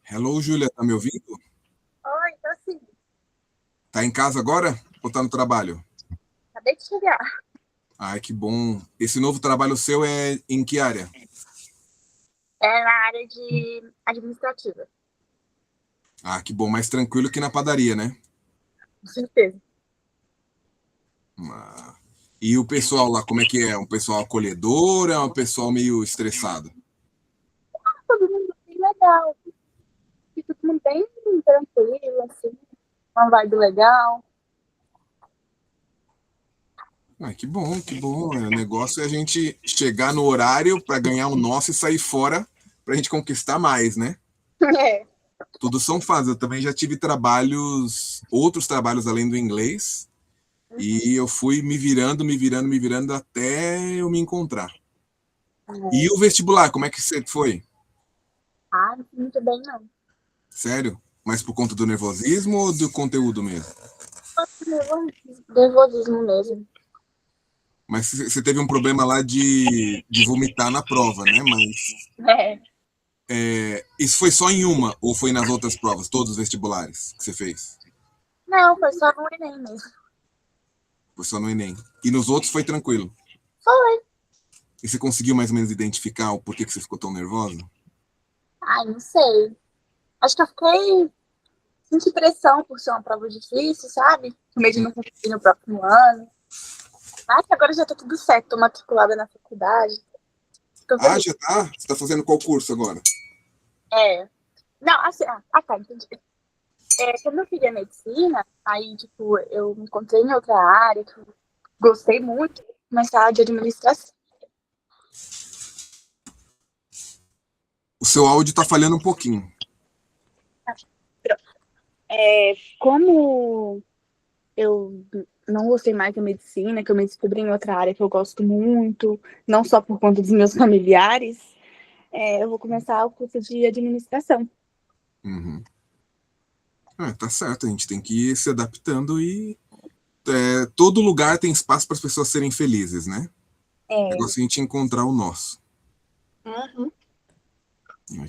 Hello, Júlia, tá me ouvindo? Oi, tô sim. Tá em casa agora ou tá no trabalho? Acabei de chegar. Ai, que bom. Esse novo trabalho seu é em que área? É na área de administrativa, Ah, que bom, mais tranquilo que na padaria, né? com certeza. Ah. E o pessoal lá, como é que é? Um pessoal acolhedor ou é um pessoal meio estressado? Todo mundo bem legal. Fica todo mundo bem tranquilo, assim. Uma vibe legal. Ah, que bom, que bom. O negócio é a gente chegar no horário para ganhar o nosso e sair fora para a gente conquistar mais, né? É. Tudo são fases. Eu também já tive trabalhos, outros trabalhos além do inglês, e eu fui me virando, me virando, me virando até eu me encontrar. E o vestibular, como é que você foi? Ah, não fui muito bem, não. Sério? Mas por conta do nervosismo ou do conteúdo mesmo? Nervosismo mesmo. Mas você teve um problema lá de vomitar na prova, né? Mas É. isso foi só em uma ou foi nas outras provas, todos os vestibulares que você fez? Não, foi só no Enem mesmo. Foi só no Enem. E nos outros foi tranquilo. Foi. E você conseguiu mais ou menos identificar o porquê que você ficou tão nervosa? Ai, não sei. Acho que eu fiquei. Senti pressão por ser uma prova difícil, sabe? Com medo de não conseguir no próximo ano. Mas agora já tá tudo certo. Tô matriculada na faculdade. Tô Ah, feliz. já tá? Você tá fazendo qual curso agora? É. Não, assim, tá, entendi. Como eu queria medicina, aí, tipo, eu me encontrei em outra área, que eu gostei muito, mas a área de administração. O seu áudio tá falhando um pouquinho. Como eu não gostei mais da medicina, que eu me descobri em outra área que eu gosto muito, não só por conta dos meus familiares, eu vou começar o curso de administração. Uhum. Tá certo, a gente tem que ir se adaptando e todo lugar tem espaço para as pessoas serem felizes, né? O É. negócio é a gente encontrar o nosso. Uhum.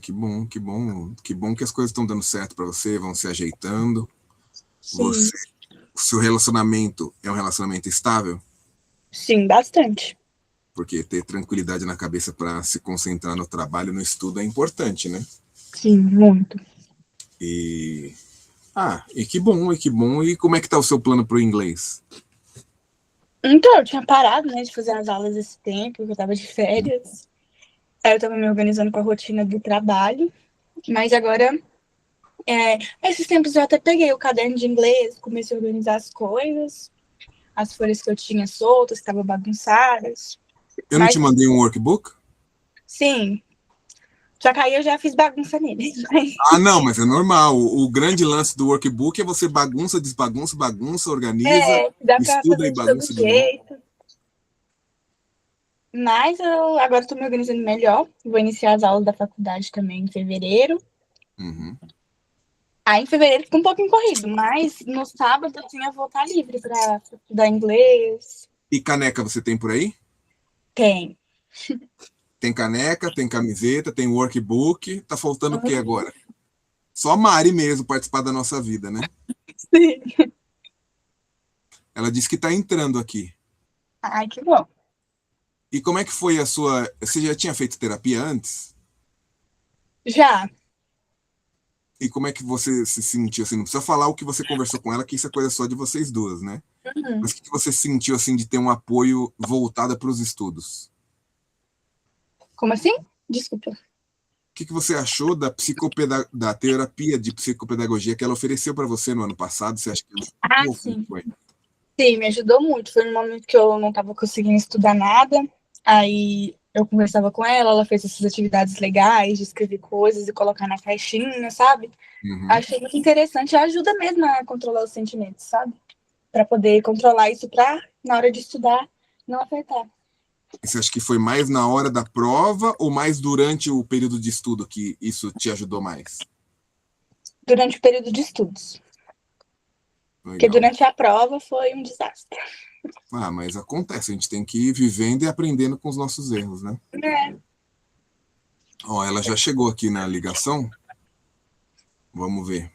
Que bom, que bom, que bom que as coisas estão dando certo para você, vão se ajeitando. Sim, Você, o seu relacionamento é um relacionamento estável, sim, bastante. porque ter tranquilidade na cabeça para se concentrar no trabalho, no estudo é importante, né? Sim, muito. E e que bom, e que bom. E como é que tá o seu plano pro inglês? Então, eu tinha parado, né, de fazer as aulas esse tempo, que eu tava de férias. Aí eu tava me organizando com a rotina do trabalho. Mas agora, esses tempos eu até peguei o caderno de inglês, comecei a organizar as coisas, as folhas que eu tinha soltas, que estavam bagunçadas. Eu não te Mas, mandei um workbook? sim, só que aí eu já fiz bagunça nele. Ah, não, mas é normal. O grande lance do workbook é você bagunça, desbagunça, bagunça, organiza, Dá pra estuda fazer e de todo bagunça de novo. jeito. Mas eu agora estou me organizando melhor. Vou iniciar as aulas da faculdade também em fevereiro. Uhum. Aí em fevereiro fica um pouquinho corrido, mas no sábado eu vou estar livre para estudar inglês. E caneca você tem por aí? Tem. Tem caneca, tem camiseta, tem workbook. Tá faltando o que agora? Só a Mari mesmo participar da nossa vida, né? Sim. Ela disse que tá entrando aqui. Ai, que bom. E como é que foi a sua. Você já tinha feito terapia antes? Já. E como é que você se sentiu assim? Não precisa falar o que você conversou com ela, que isso é coisa só de vocês duas, né? Uhum. Mas o que você sentiu assim de ter um apoio voltado para os estudos? Como assim? Desculpa. O que você achou da terapia de psicopedagogia que ela ofereceu para você no ano passado? Você acha que Ah, ajudou? Como sim. foi? Sim, me ajudou muito. Foi no momento que eu não estava conseguindo estudar nada. Aí eu conversava com ela, ela fez essas atividades legais de escrever coisas e colocar na caixinha, sabe? Uhum. Achei muito interessante. Ajuda mesmo a controlar os sentimentos, sabe? Para poder controlar isso para, na hora de estudar, não afetar. E você acha que foi mais na hora da prova ou mais durante o período de estudo que isso te ajudou mais? Durante o período de estudos. Porque Legal. durante a prova foi um desastre. Mas acontece, a gente tem que ir vivendo e aprendendo com os nossos erros, né? É. Ó, ela já chegou aqui na ligação. Vamos ver.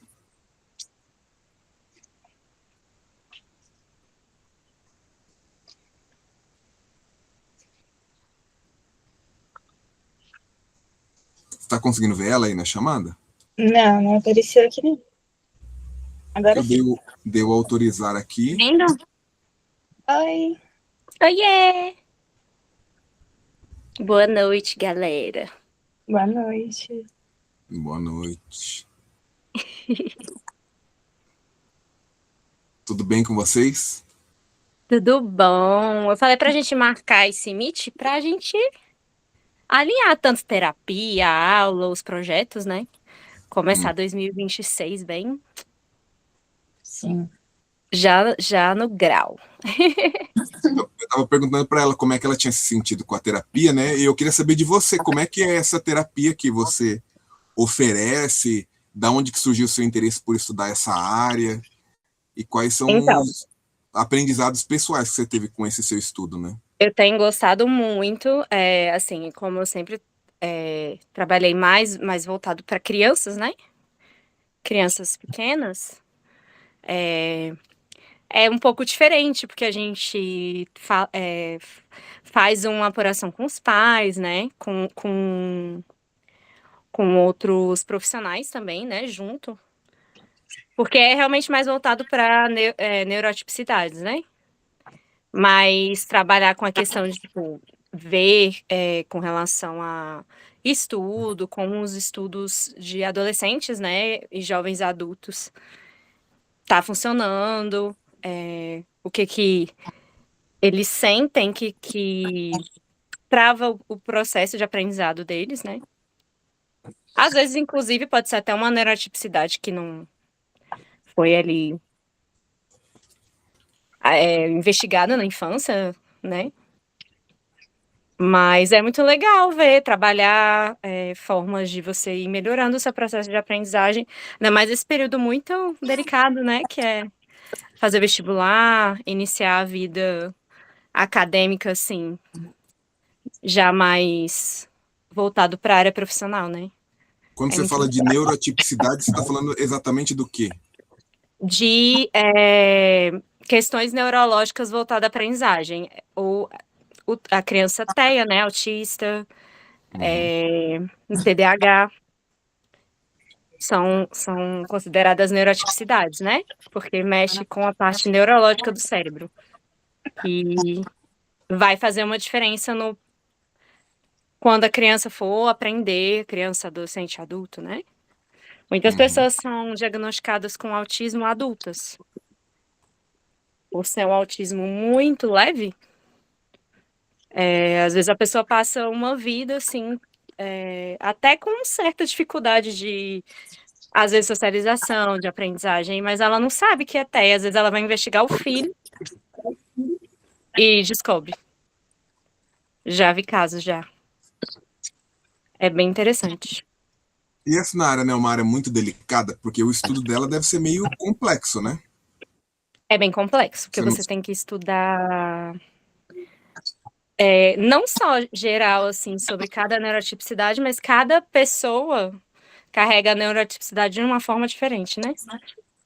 Você tá conseguindo ver ela aí na chamada? Não, não apareceu aqui não. Agora Eu sim. dei o autorizar aqui. Vendo? Oi. Oiê! Boa noite, galera. Boa noite. Boa noite. Tudo bem com vocês? Tudo bom? Eu falei pra gente marcar esse meet pra gente alinhar tanto terapia, aula, os projetos, né? Começar 2026 bem Sim. já no grau. Eu estava perguntando para ela como é que ela tinha se sentido com a terapia, né? E eu queria saber de você, como é que é essa terapia que você oferece, da onde que surgiu o seu interesse por estudar essa área e quais são Então, os aprendizados pessoais que você teve com esse seu estudo, né? eu tenho gostado muito, assim, como eu sempre trabalhei mais voltado para crianças, né? Crianças pequenas. É um pouco diferente, porque a gente faz uma apuração com os pais, né? Com outros profissionais também, né? Junto. Porque é realmente mais voltado para neurotipicidades, né? Mas trabalhar com a questão de, tipo, ver com relação a estudo, com os estudos de adolescentes, né? E jovens adultos, tá funcionando. O que eles sentem que trava o processo de aprendizado deles, né? Às vezes, inclusive, pode ser até uma neurotipicidade que não foi ali investigada na infância, né? Mas é muito legal ver, trabalhar formas de você ir melhorando o seu processo de aprendizagem, ainda mais esse período muito delicado, né? Que é fazer vestibular, iniciar a vida acadêmica, assim, já mais voltado para a área profissional, né? Quando É você muito fala de neurotipicidade, você está falando exatamente do quê? de questões neurológicas voltadas à aprendizagem. Ou a criança TEA, né, autista, TDAH, são consideradas neurotipicidades, né? Porque mexe com a parte neurológica do cérebro. E vai fazer uma diferença no quando a criança for aprender, criança, adolescente, adulto, né? Muitas pessoas são diagnosticadas com autismo adultas. Por ser um autismo muito leve, às vezes a pessoa passa uma vida, assim, até com certa dificuldade de, às vezes, socialização, de aprendizagem, mas ela não sabe que é TEA. Às vezes ela vai investigar o filho e descobre. Já vi casos, já. É bem interessante. E essa na área, né, é uma área muito delicada, porque o estudo dela deve ser meio complexo, né? É bem complexo, porque Você não... você tem que estudar não só geral, assim, sobre cada neurotipicidade, mas cada pessoa carrega a neurotipicidade de uma forma diferente, né?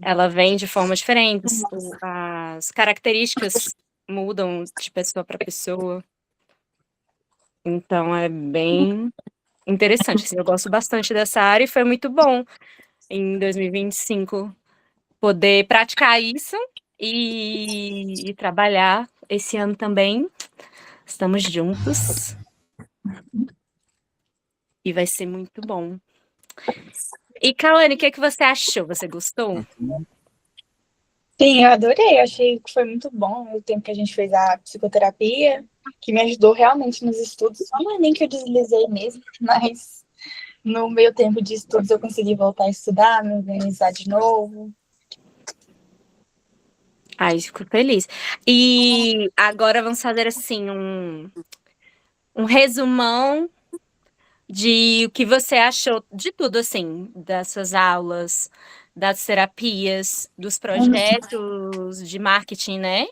Ela vem de formas diferentes, as características mudam de pessoa para pessoa. Então, é bem interessante, assim, eu gosto bastante dessa área e foi muito bom em 2025 poder praticar isso e trabalhar esse ano também. Estamos juntos e vai ser muito bom. E, Kawane, o que você achou? Você gostou? Sim, eu adorei. Achei que foi muito bom o tempo que a gente fez a psicoterapia, que me ajudou realmente nos estudos. Não é nem que eu deslizei mesmo, mas no meio tempo de estudos eu consegui voltar a estudar, me organizar de novo. Ai, fico feliz. E agora vamos fazer assim um resumão de o que você achou de tudo, assim, das suas aulas, das terapias, dos projetos de marketing, né?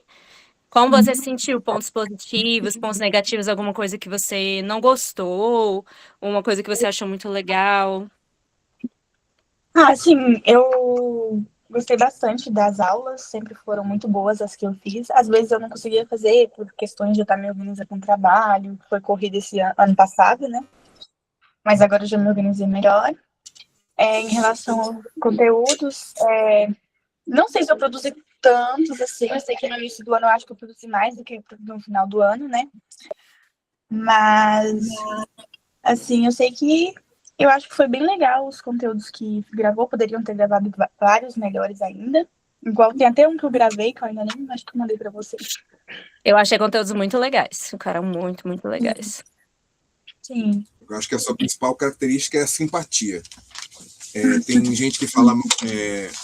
Como você sentiu? Pontos positivos, pontos negativos, alguma coisa que você não gostou, uma coisa que você achou muito legal? Assim, eu gostei bastante das aulas, sempre foram muito boas as que eu fiz. Às vezes eu não conseguia fazer por questões de eu estar me organizando com trabalho, foi corrido esse ano passado, né? Mas agora eu já me organizei melhor. Em relação aos conteúdos, não sei se eu produzi tantos assim, eu sei que no início do ano eu acho que eu produzi mais do que no final do ano, né? Mas, assim, eu sei que eu acho que foi bem legal os conteúdos que gravou, poderiam ter gravado vários melhores ainda. Igual tem até um que eu gravei, que eu ainda nem acho que eu mandei pra vocês. Eu achei conteúdos muito legais. Ficaram muito, muito legais. Sim. Eu acho que a sua principal característica é a simpatia. Tem gente que fala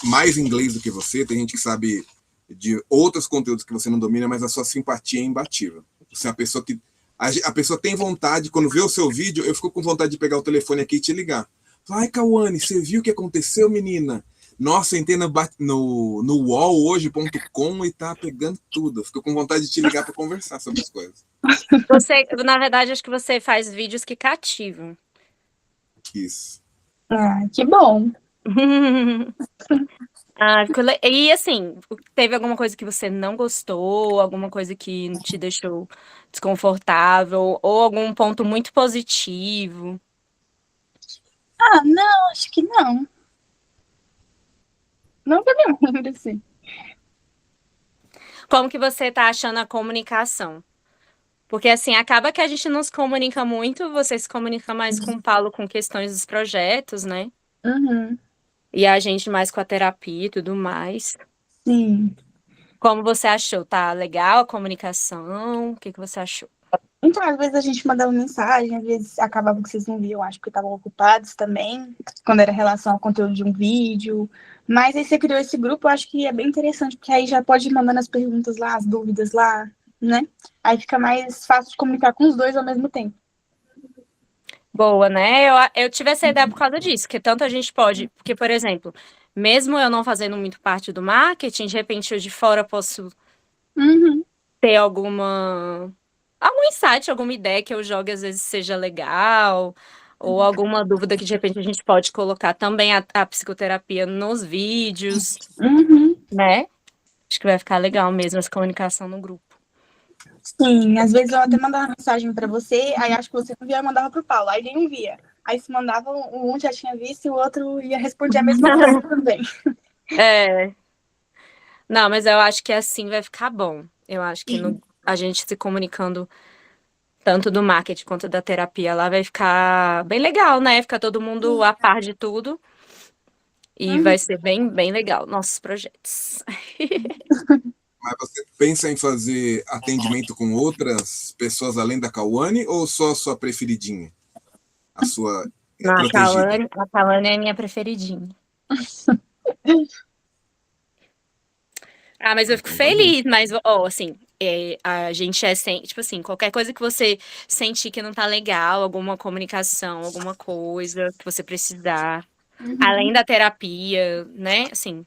mais inglês do que você, tem gente que sabe de outros conteúdos que você não domina, mas a sua simpatia é imbatível. Você é uma pessoa que. A pessoa tem vontade, quando vê o seu vídeo, eu fico com vontade de pegar o telefone aqui e te ligar. Ai, Cauane, você viu o que aconteceu, menina? Nossa, entrei no UOL hoje.com e tá pegando tudo. Eu fico com vontade de te ligar para conversar sobre as coisas. Você, na verdade, acho que você faz vídeos que cativam. Isso. Ah, que bom. E assim, teve alguma coisa que você não gostou, alguma coisa que te deixou desconfortável, ou algum ponto muito positivo? Não, acho que não. Não que eu me lembro, assim. Como que você tá achando a comunicação? Porque assim, acaba que a gente não se comunica muito, você se comunica mais com o Paulo com questões dos projetos, né? Uhum, E a gente mais com a terapia e tudo mais. sim. Como você achou? Tá legal a comunicação? O que que você achou? Então, às vezes a gente mandava mensagem, às vezes acabava que vocês não viam, acho que estavam ocupados também, quando era em relação ao conteúdo de um vídeo. Mas aí você criou esse grupo, eu acho que é bem interessante, porque aí já pode ir mandando as perguntas lá, as dúvidas lá, né? Aí fica mais fácil de comunicar com os dois ao mesmo tempo. Boa, né? Eu tive essa ideia por causa disso, que tanto a gente pode. Porque, por exemplo, mesmo eu não fazendo muito parte do marketing, de repente eu de fora posso Uhum, ter algum insight, alguma ideia que eu jogue, às vezes seja legal, ou alguma dúvida que de repente a gente pode colocar também a psicoterapia nos vídeos, uhum. né? Acho que vai ficar legal mesmo essa comunicação no grupo. Sim, às vezes eu até mandava mensagem pra você, aí acho que você não via, eu mandava pro Paulo, aí nenhum via. Aí se mandava, um já tinha visto e o outro ia responder a mesma coisa também. É, não, mas eu acho que assim vai ficar bom. Eu acho que Sim. a gente se comunicando tanto do marketing quanto da terapia lá vai ficar bem legal, né? Ficar todo mundo a par de tudo e Uhum. vai ser bem, bem legal nossos projetos. Mas você pensa em fazer atendimento com outras pessoas além da Cauane ou só a sua preferidinha? A sua Não, protegida? A Talane é a minha preferidinha. Ah, mas eu fico Então tá bom. feliz, mas, ó, assim, a gente é sem, tipo assim, qualquer coisa que você sentir que não tá legal, alguma comunicação, alguma coisa que você precisar, além da terapia, né? Assim,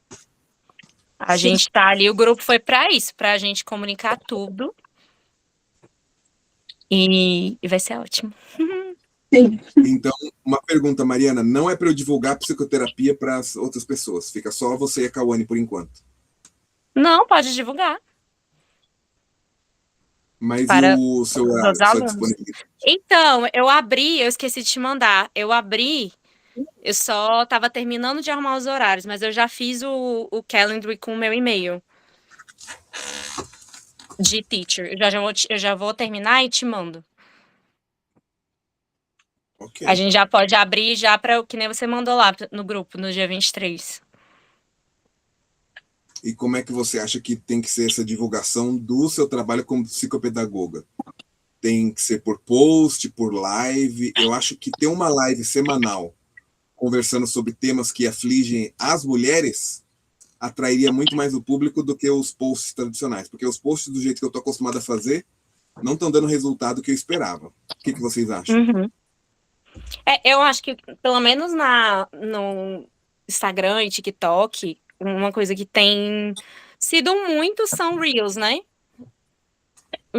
a Sim, gente tá ali, o grupo foi pra isso, pra gente comunicar tudo e vai ser ótimo. sim. Então, uma pergunta, Mariana, não é para eu divulgar psicoterapia para as outras pessoas, fica só você e a Cauane por enquanto. Não, pode divulgar Mas e para o seu os horário, outros a sua alunos. disponibilidade? Então, eu esqueci de te mandar. Eu só tava terminando de arrumar os horários, mas eu já fiz o calendar com o meu e-mail de teacher. Eu já vou terminar e te mando. Ok. A gente já pode abrir já para o que nem você mandou lá no grupo, no dia 23. E como é que você acha que tem que ser essa divulgação do seu trabalho como psicopedagoga? Tem que ser por post, por live? Eu acho que ter uma live semanal conversando sobre temas que afligem as mulheres atrairia muito mais o público do que os posts tradicionais, porque os posts do jeito que eu estou acostumado a fazer não estão dando o resultado que eu esperava. O que vocês acham? Uhum. Eu acho que, pelo menos no Instagram e TikTok, uma coisa que tem sido muito são Reels, né?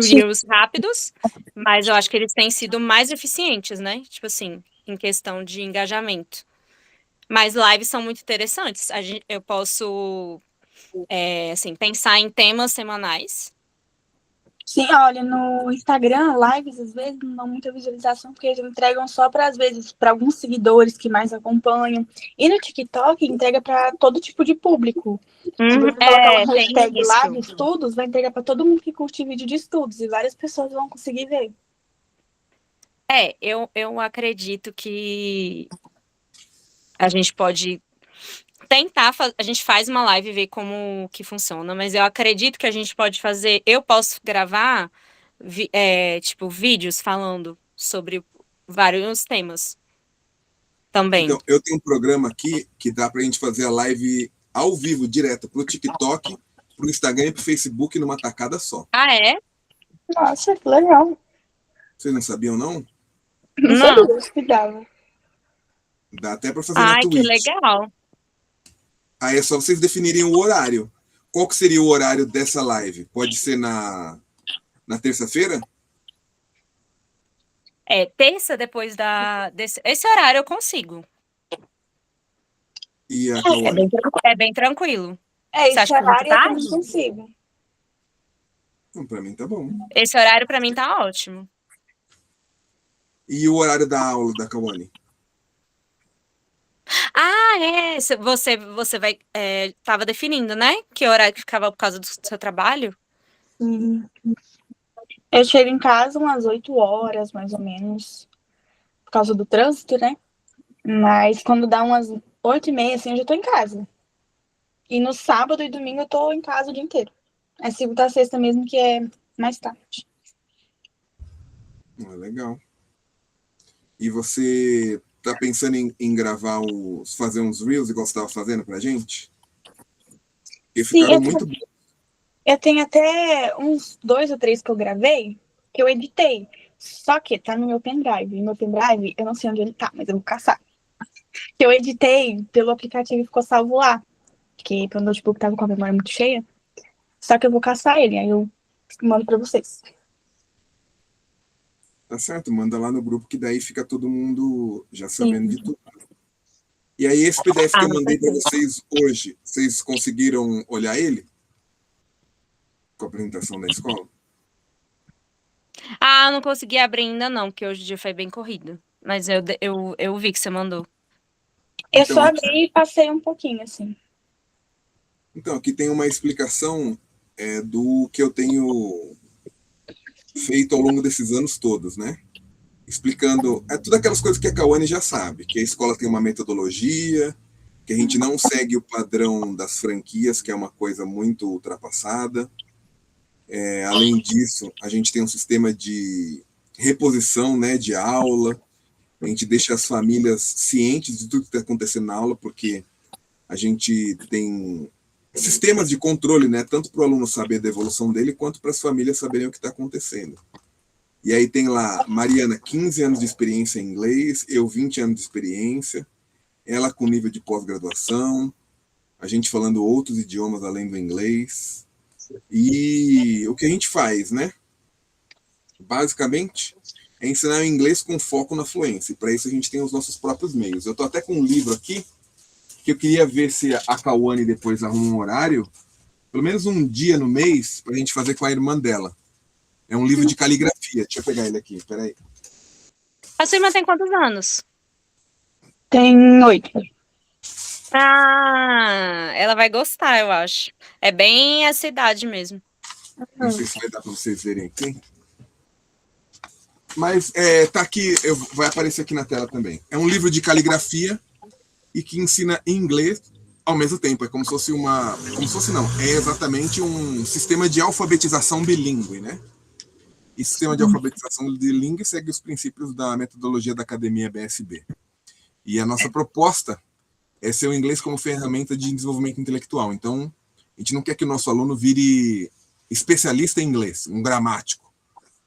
Sim. Reels rápidos, mas eu acho que eles têm sido mais eficientes, né? Tipo assim, em questão de engajamento. Mas lives são muito interessantes. Eu posso, assim, pensar em temas semanais. Sim, olha, no Instagram, lives às vezes não dão muita visualização, porque eles entregam só para, às vezes, para alguns seguidores que mais acompanham. E no TikTok, entrega para todo tipo de público. Se você colocar uma Tem hashtag live isso. estudos, vai entregar para todo mundo que curte vídeo de estudos, e várias pessoas vão conseguir ver. Eu acredito que a gente pode tentar, a gente faz uma live e ver como que funciona, mas eu acredito que a gente pode fazer, eu posso gravar, tipo, vídeos falando sobre vários temas também. Então, eu tenho um programa aqui que dá para a gente fazer a live ao vivo, direto, para o TikTok, para o Instagram e para o Facebook numa tacada só. Ah, é? Nossa, que legal. Vocês não sabiam, não? Não Não. sabia que dava. Dá até para fazer na Ai, que Twitch. legal. Aí é só vocês definirem o horário. Qual que seria o horário dessa live? Pode ser na terça-feira? Terça depois esse horário eu consigo. E a É Kawane? bem, é bem tranquilo. Você Esse acha que é muito horário eu também tarde? consigo. Para mim tá bom. Esse horário pra mim tá ótimo. E o horário da aula da Kawane? Ah, você vai tava definindo, né? Que horário que ficava por causa do seu trabalho? Eu chego em casa umas 8 horas, mais ou menos, por causa do trânsito, né? Mas quando dá umas 8h30, assim, eu já tô em casa. E no sábado e domingo eu tô em casa o dia inteiro. É segunda a sexta mesmo, que é mais tarde. Legal. E você tá pensando em gravar fazer uns reels igual você estava fazendo pra gente? Que Sim, ficaram muito bons. eu tenho até uns 2 ou 3 que eu gravei, que eu editei. Só que tá no meu pendrive. E meu pendrive, eu não sei onde ele tá, mas eu vou caçar. Que eu editei pelo aplicativo e ficou salvo lá. Porque meu notebook tava com a memória muito cheia. Só que eu vou caçar ele, aí eu mando pra vocês. Tá certo, manda lá no grupo que daí fica todo mundo já sabendo Sim. de tudo. E aí esse PDF que eu mandei para Perfeito. vocês hoje, vocês conseguiram olhar ele? Com a apresentação da escola? Ah, eu não consegui abrir ainda não, porque hoje o dia foi bem corrido. Mas eu vi que você mandou. Eu Então só aqui, abri e passei um pouquinho, assim. então, aqui tem uma explicação do que eu tenho feito ao longo desses anos todos, né? Explicando todas aquelas coisas que a Kawane já sabe, que a escola tem uma metodologia, que a gente não segue o padrão das franquias, que é uma coisa muito ultrapassada. Além disso, a gente tem um sistema de reposição, né, de aula. A gente deixa as famílias cientes de tudo que está acontecendo na aula, porque a gente tem sistemas de controle, né, tanto para o aluno saber da evolução dele, quanto para as famílias saberem o que está acontecendo. E aí tem lá Mariana, 15 anos de experiência em inglês, eu 20 anos de experiência, ela com nível de pós-graduação, a gente falando outros idiomas além do inglês. E o que a gente faz, né? Basicamente, é ensinar o inglês com foco na fluência. E para isso a gente tem os nossos próprios meios. Eu estou até com um livro aqui, que eu queria ver se a Kawane depois arruma um horário, pelo menos um dia no mês, para a gente fazer com a irmã dela. É um livro de caligrafia. Deixa eu pegar ele aqui, peraí. A sua irmã tem quantos anos? Tem 8. Ah, ela vai gostar, eu acho. É bem essa idade mesmo. Não sei se vai dar para vocês verem aqui. Mas tá aqui, vai aparecer aqui na tela também. É um livro de caligrafia e que ensina inglês ao mesmo tempo. É como se fosse como se fosse não, é exatamente um sistema de alfabetização bilíngue, né? E sistema de alfabetização bilíngue segue os princípios da metodologia da Academia BSB. E a nossa proposta é ser o inglês como ferramenta de desenvolvimento intelectual. Então, a gente não quer que o nosso aluno vire especialista em inglês, um gramático,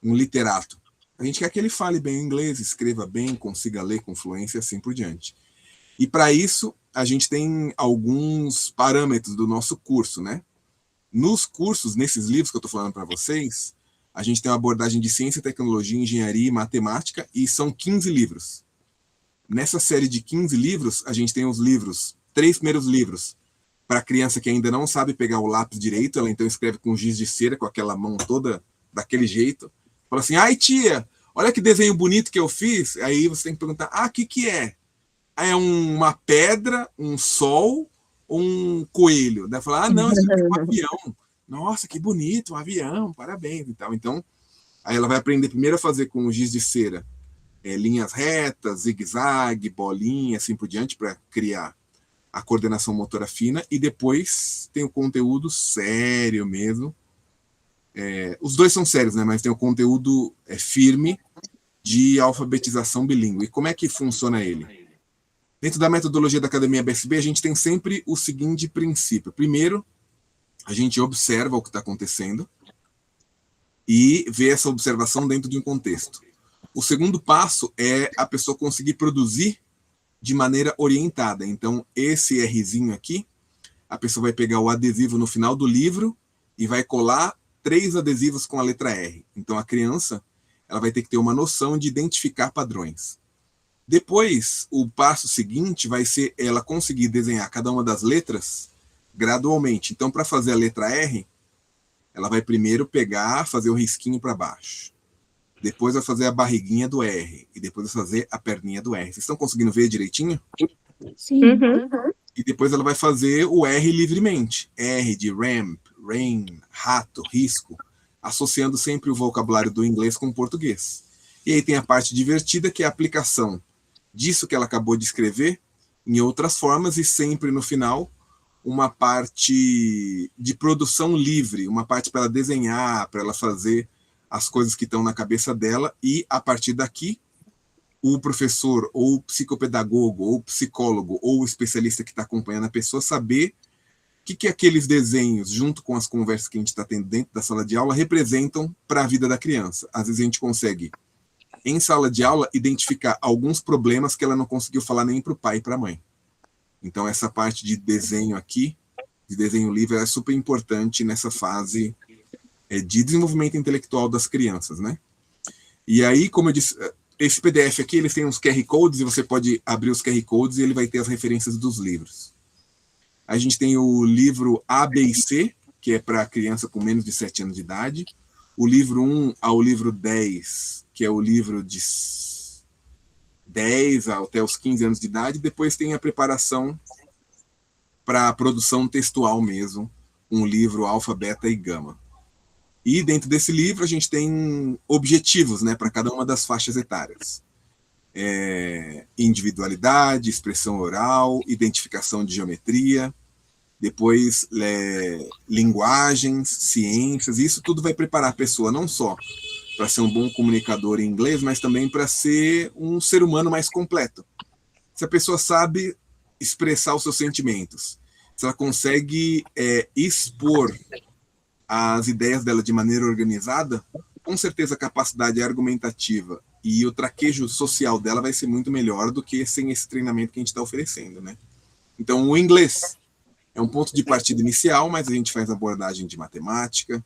um literato. A gente quer que ele fale bem o inglês, escreva bem, consiga ler com fluência e assim por diante. E para isso, a gente tem alguns parâmetros do nosso curso, né? Nos cursos, nesses livros que eu estou falando para vocês, a gente tem uma abordagem de ciência, tecnologia, engenharia e matemática, e são 15 livros. Nessa série de 15 livros, a gente tem os livros, 3 primeiros livros, para a criança que ainda não sabe pegar o lápis direito, ela então escreve com giz de cera, com aquela mão toda daquele jeito. Fala assim, ai tia, olha que desenho bonito que eu fiz. Aí você tem que perguntar, o que é? É uma pedra, um sol ou um coelho? Daí fala, não, isso é um avião. Nossa, que bonito, um avião, parabéns e tal. Então, aí ela vai aprender primeiro a fazer com o giz de cera linhas retas, zigue-zague, bolinha, assim por diante, para criar a coordenação motora fina, e depois tem o conteúdo sério mesmo. Os dois são sérios, né? Mas tem o conteúdo firme de alfabetização bilíngue. E como é que funciona ele? Dentro da metodologia da Academia BSB, a gente tem sempre o seguinte princípio. Primeiro, a gente observa o que está acontecendo e vê essa observação dentro de um contexto. O segundo passo é a pessoa conseguir produzir de maneira orientada. Então, esse Rzinho aqui, a pessoa vai pegar o adesivo no final do livro e vai colar 3 adesivos com a letra R. Então, a criança ela vai ter que ter uma noção de identificar padrões. Depois, o passo seguinte vai ser ela conseguir desenhar cada uma das letras gradualmente. Então, para fazer a letra R, ela vai primeiro pegar, fazer o risquinho para baixo. Depois vai fazer a barriguinha do R. E depois vai fazer a perninha do R. Vocês estão conseguindo ver direitinho? Sim. E depois ela vai fazer o R livremente. R de ramp, rain, rato, risco. Associando sempre o vocabulário do inglês com o português. E aí tem a parte divertida, que é a aplicação disso que ela acabou de escrever em outras formas, e sempre no final uma parte de produção livre, uma parte para ela desenhar, para ela fazer as coisas que estão na cabeça dela, e a partir daqui o professor ou o psicopedagogo ou o psicólogo ou o especialista que está acompanhando a pessoa saber o que aqueles desenhos, junto com as conversas que a gente está tendo dentro da sala de aula, representam para a vida da criança. Às vezes a gente consegue, em sala de aula, identificar alguns problemas que ela não conseguiu falar nem para o pai e para a mãe. Então, essa parte de desenho aqui, de desenho livre, é super importante nessa fase de desenvolvimento intelectual das crianças, né? E aí, como eu disse, esse PDF aqui, eles têm uns QR Codes, e você pode abrir os QR Codes e ele vai ter as referências dos livros. A gente tem o livro A, B e C, que é para criança com menos de 7 anos de idade. O livro 1 ao livro 10, que é o livro de 10 até os 15 anos de idade. Depois tem a preparação para a produção textual mesmo, um livro alfa, beta e gama. E dentro desse livro a gente tem objetivos, né, para cada uma das faixas etárias. Individualidade, expressão oral, identificação de geometria, depois linguagens, ciências. Isso tudo vai preparar a pessoa não só para ser um bom comunicador em inglês, mas também para ser um ser humano mais completo. Se a pessoa sabe expressar os seus sentimentos, se ela consegue expor as ideias dela de maneira organizada, com certeza a capacidade argumentativa e o traquejo social dela vai ser muito melhor do que sem esse treinamento que a gente está oferecendo, né? Então, o inglês é um ponto de partida inicial, mas a gente faz abordagem de matemática,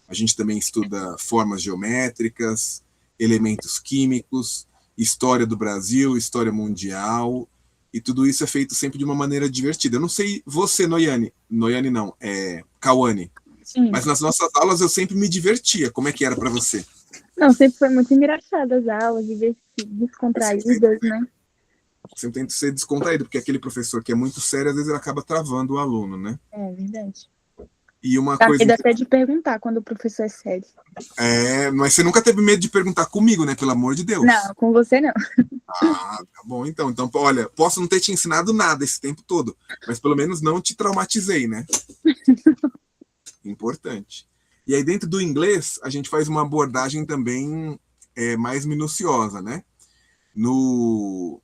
a gente também estuda formas geométricas, elementos químicos, história do Brasil, história mundial, e tudo isso é feito sempre de uma maneira divertida. Eu não sei você, Noyane não, Cauane, mas nas nossas aulas eu sempre me divertia. Como é que era para você? Não, sempre foi muito engraçada as aulas, descontraídas, né? Sempre tento ser descontraído, porque aquele professor que é muito sério, às vezes ele acaba travando o aluno, né? É verdade. E uma Dá coisa medo até de perguntar quando o professor é sério. Mas você nunca teve medo de perguntar comigo, né? Pelo amor de Deus. Não, com você não. Ah, tá bom então. Então, olha, posso não ter te ensinado nada esse tempo todo, mas pelo menos não te traumatizei, né? Importante. E aí, dentro do inglês, a gente faz uma abordagem também mais minuciosa, né? No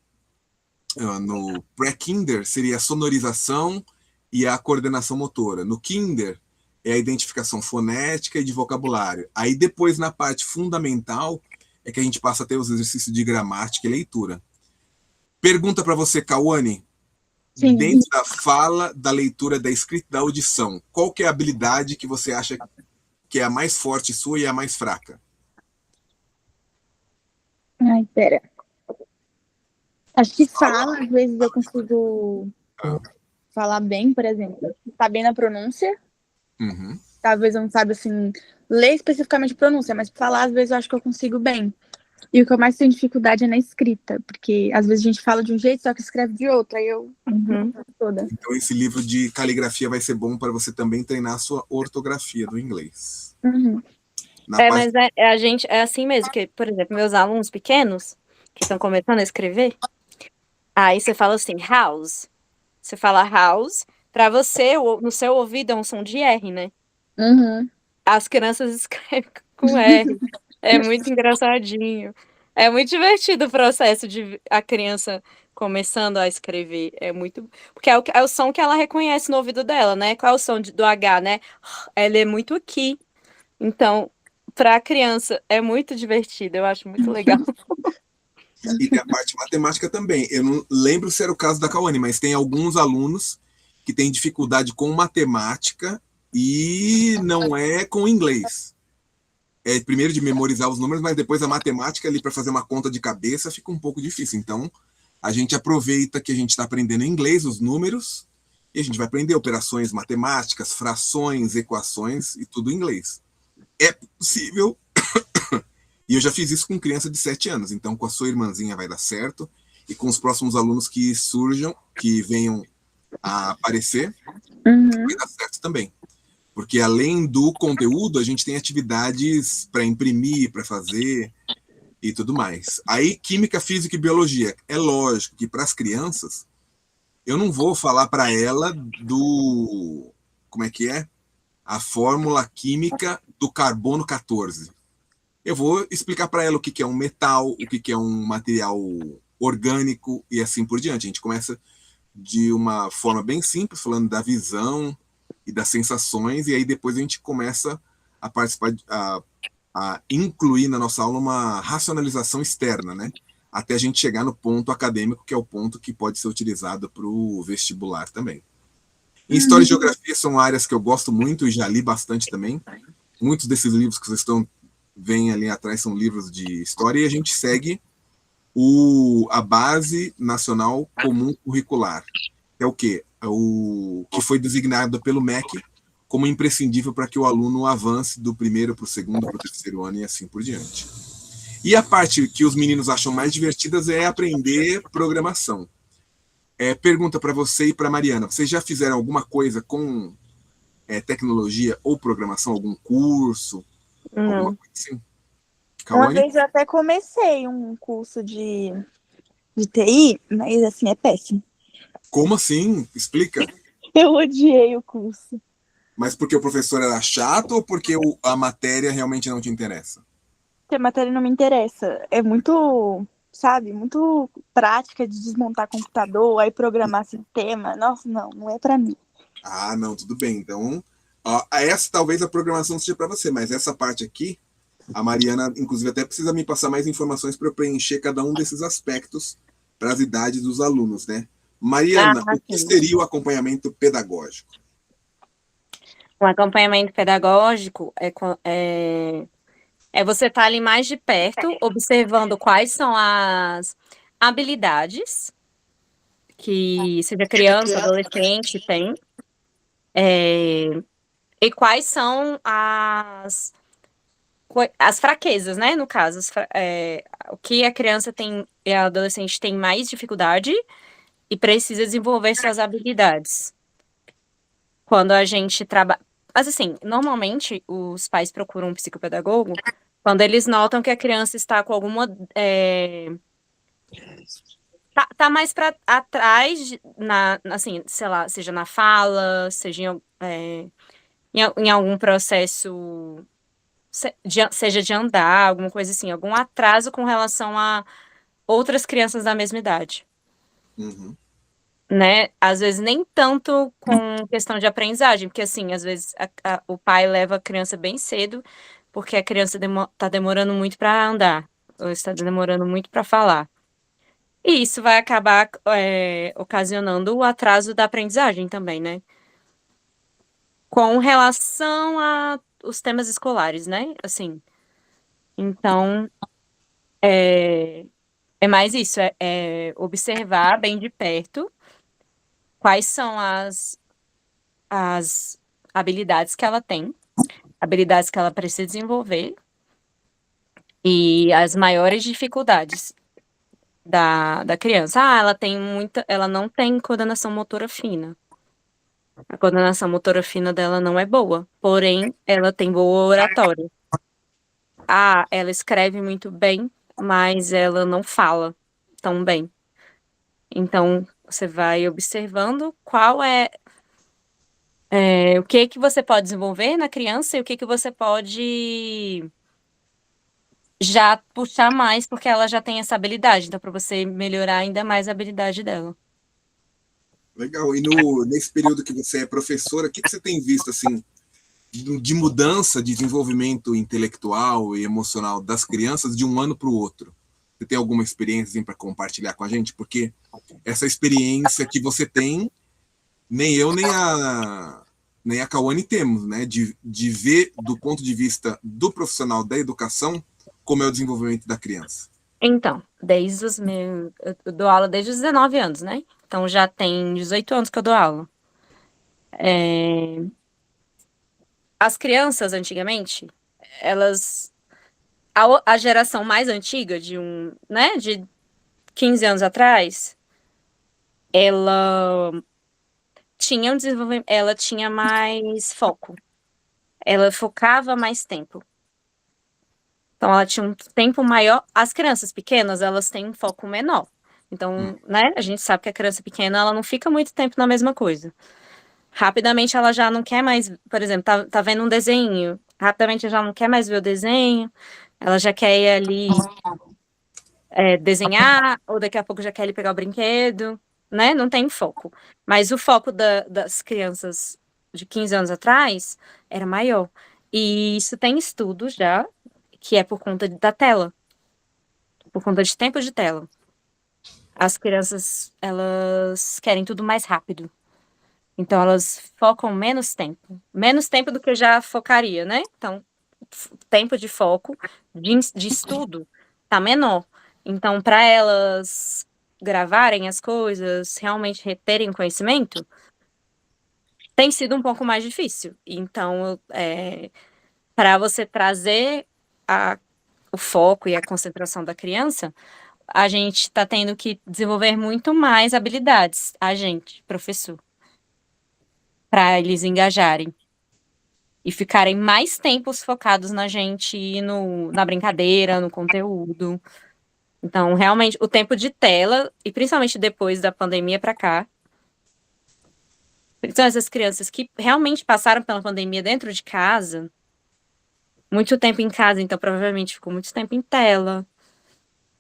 pré-kinder seria a sonorização e a coordenação motora. No kinder é a identificação fonética e de vocabulário. Aí depois, na parte fundamental, é que a gente passa a ter os exercícios de gramática e leitura. Pergunta para você, Cauane. Sim. Dentro da fala, da leitura, da escrita, da audição, qual que é a habilidade que você acha que é a mais forte sua e a mais fraca? Ai, pera. Acho que fala, às vezes eu consigo falar bem, por exemplo. Tá bem na pronúncia. Uhum. Talvez eu não saiba, assim, ler especificamente pronúncia, mas falar, às vezes, eu acho que eu consigo bem. E o que eu mais tenho dificuldade é na escrita, porque às vezes a gente fala de um jeito, só que escreve de outro, aí eu toda. Então, esse livro de caligrafia vai ser bom para você também treinar a sua ortografia do inglês. Na Mas página... a gente é assim mesmo, que, por exemplo, meus alunos pequenos, que estão começando a escrever, aí você fala assim, house. Você fala house, para você, no seu ouvido é um som de R, né? As crianças escrevem com R. É muito engraçadinho. É muito divertido o processo de a criança começando a escrever. É muito. Porque é o som que ela reconhece no ouvido dela, né? Qual é o som do H, né? Ela é muito aqui. Então, para a criança, é muito divertido. Eu acho muito legal. E tem a parte matemática também. Eu não lembro se era o caso da Cauane, mas tem alguns alunos que têm dificuldade com matemática e não é com inglês. É primeiro de memorizar os números, mas depois a matemática ali para fazer uma conta de cabeça fica um pouco difícil. Então, a gente aproveita que a gente está aprendendo inglês, os números, e a gente vai aprender operações matemáticas, frações, equações e tudo em inglês. É possível. E eu já fiz isso com criança de 7 anos, então com a sua irmãzinha vai dar certo, e com os próximos alunos que surjam, que venham a aparecer, vai dar certo também. Porque além do conteúdo, a gente tem atividades para imprimir, para fazer e tudo mais. Aí, química, física e biologia. É lógico que para as crianças, eu não vou falar para ela do. Como é que é? A fórmula química do carbono 14. Eu vou explicar para ela o que é um metal, o que é um material orgânico e assim por diante. A gente começa de uma forma bem simples, falando da visão e das sensações, e aí depois a gente começa a participar, a incluir na nossa aula uma racionalização externa, né? Até a gente chegar no ponto acadêmico, que é o ponto que pode ser utilizado para o vestibular também. Em História e Geografia são áreas que eu gosto muito e já li bastante também. Muitos desses livros que vocês estão vem ali atrás são livros de história e a gente segue a Base Nacional Comum Curricular, que é o quê? É o que foi designado pelo MEC como imprescindível para que o aluno avance do primeiro para o segundo, para o terceiro ano e assim por diante. E a parte que os meninos acham mais divertidas é aprender programação. Pergunta para você e para Mariana, vocês já fizeram alguma coisa com tecnologia ou programação, algum curso, alguma coisa assim? Uma Cauane? vez eu até comecei um curso de TI, mas assim, é péssimo. Como assim? Explica. Eu odiei o curso. Mas porque o professor era chato ou porque a matéria realmente não te interessa? Porque a matéria não me interessa. É muito, sabe, muito prática de desmontar computador, aí programar sistema. Nossa, não é pra mim. Ah, não, tudo bem. Então, ó, essa talvez a programação seja para você, mas essa parte aqui, a Mariana, inclusive, até precisa me passar mais informações para eu preencher cada um desses aspectos para as idades dos alunos, né? Ah, Mariana, o que sim. seria o acompanhamento pedagógico? Um acompanhamento pedagógico é você estar ali mais de perto, observando quais são as habilidades que seja criança, adolescente tem, e quais são as fraquezas, né? No caso, o que a criança tem e a adolescente tem mais dificuldade e precisa desenvolver suas habilidades. Quando a gente trabalha. Mas assim, normalmente os pais procuram um psicopedagogo quando eles notam que a criança está com alguma. Tá mais para atrás, assim, sei lá, seja na fala, seja em algum processo, seja de andar, alguma coisa assim, algum atraso com relação a outras crianças da mesma idade. Uhum. Né? Às vezes nem tanto com questão de aprendizagem, porque assim, às vezes o pai leva a criança bem cedo, porque a criança tá demorando muito para andar, ou está demorando muito para falar. E isso vai acabar ocasionando o atraso da aprendizagem também, né? Com relação a os temas escolares, né? Assim, então, É mais isso, é observar bem de perto quais são as habilidades que ela tem, habilidades que ela precisa desenvolver e as maiores dificuldades da criança. Ah, ela não tem coordenação motora fina. A coordenação motora fina dela não é boa, porém ela tem boa oratória. Ah, ela escreve muito bem, mas ela não fala tão bem. Então, você vai observando o que que você pode desenvolver na criança e o que que você pode já puxar mais, porque ela já tem essa habilidade. Então, para você melhorar ainda mais a habilidade dela. Legal. E nesse período que você é professora, o que você tem visto assim de mudança, de desenvolvimento intelectual e emocional das crianças de um ano para o outro? Você tem alguma experiência para compartilhar com a gente? Porque essa experiência que você tem, nem eu nem a Cauane temos, né? De ver do ponto de vista do profissional da educação como é o desenvolvimento da criança. Então, eu dou aula desde os 19 anos, né? Então, já tem 18 anos que eu dou aula. As crianças, antigamente, elas... A geração mais antiga, de 15 anos atrás, ela tinha um desenvolvimento, ela tinha mais foco. Ela focava mais tempo. Então, ela tinha um tempo maior. As crianças pequenas, elas têm um foco menor. Então, né, a gente sabe que a criança pequena, ela não fica muito tempo na mesma coisa. Rapidamente, ela já não quer mais, por exemplo, tá vendo um desenho. Rapidamente, ela já não quer mais ver o desenho. Ela já quer ir ali desenhar, ou daqui a pouco já quer ele pegar o brinquedo, né? Não tem foco. Mas o foco das crianças de 15 anos atrás era maior. E isso tem estudos já, que é por conta da tela, por conta de tempo de tela. As crianças, elas querem tudo mais rápido. Então, elas focam menos tempo do que já focaria, né? Então, tempo de foco, de estudo, tá menor. Então, para elas gravarem as coisas, realmente reterem conhecimento, tem sido um pouco mais difícil. Então, para você trazer o foco e a concentração da criança, a gente está tendo que desenvolver muito mais habilidades, a gente, professor, para eles engajarem e ficarem mais tempos focados na gente e na brincadeira, no conteúdo. Então, realmente, o tempo de tela, e principalmente depois da pandemia para cá, são essas crianças que realmente passaram pela pandemia dentro de casa, muito tempo em casa, então provavelmente ficou muito tempo em tela,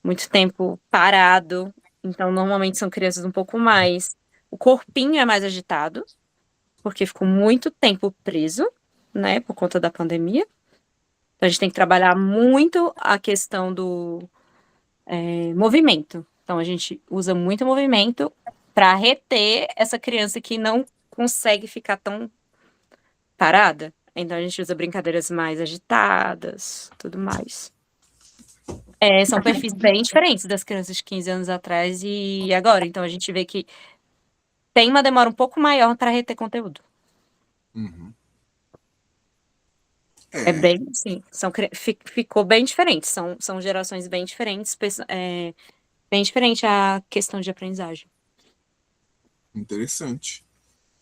muito tempo parado. Então, normalmente são crianças um pouco mais. O corpinho é mais agitado, porque ficou muito tempo preso, né, por conta da pandemia. Então, a gente tem que trabalhar muito a questão do movimento. Então, a gente usa muito movimento para reter essa criança que não consegue ficar tão parada. Então, a gente usa brincadeiras mais agitadas, tudo mais. São perfis bem diferentes das crianças de 15 anos atrás e agora. Então, a gente vê que tem uma demora um pouco maior para reter conteúdo. Uhum. É bem, sim, ficou bem diferente. São gerações bem diferentes, bem diferente a questão de aprendizagem. Interessante.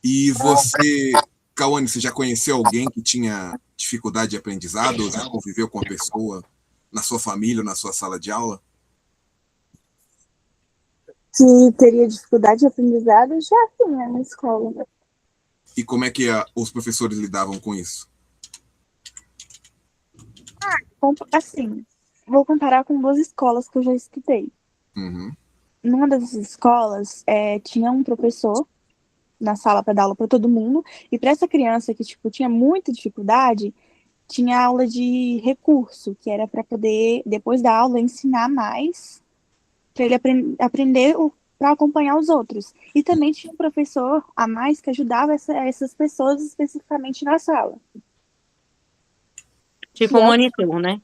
E você, Cauane, você já conheceu alguém que tinha dificuldade de aprendizado ou já conviveu com uma pessoa na sua família ou na sua sala de aula? Que teria dificuldade de aprendizado, já tinha na escola. E como é que os professores lidavam com isso? Assim, vou comparar com duas escolas que eu já estudei. Uhum. Numa dessas escolas, tinha um professor na sala para dar aula para todo mundo, e para essa criança que tipo tinha muita dificuldade, tinha aula de recurso, que era para poder depois da aula ensinar mais, para ele aprender para acompanhar os outros. E também tinha um professor a mais que ajudava essas pessoas especificamente na sala. Tipo um monitor, né?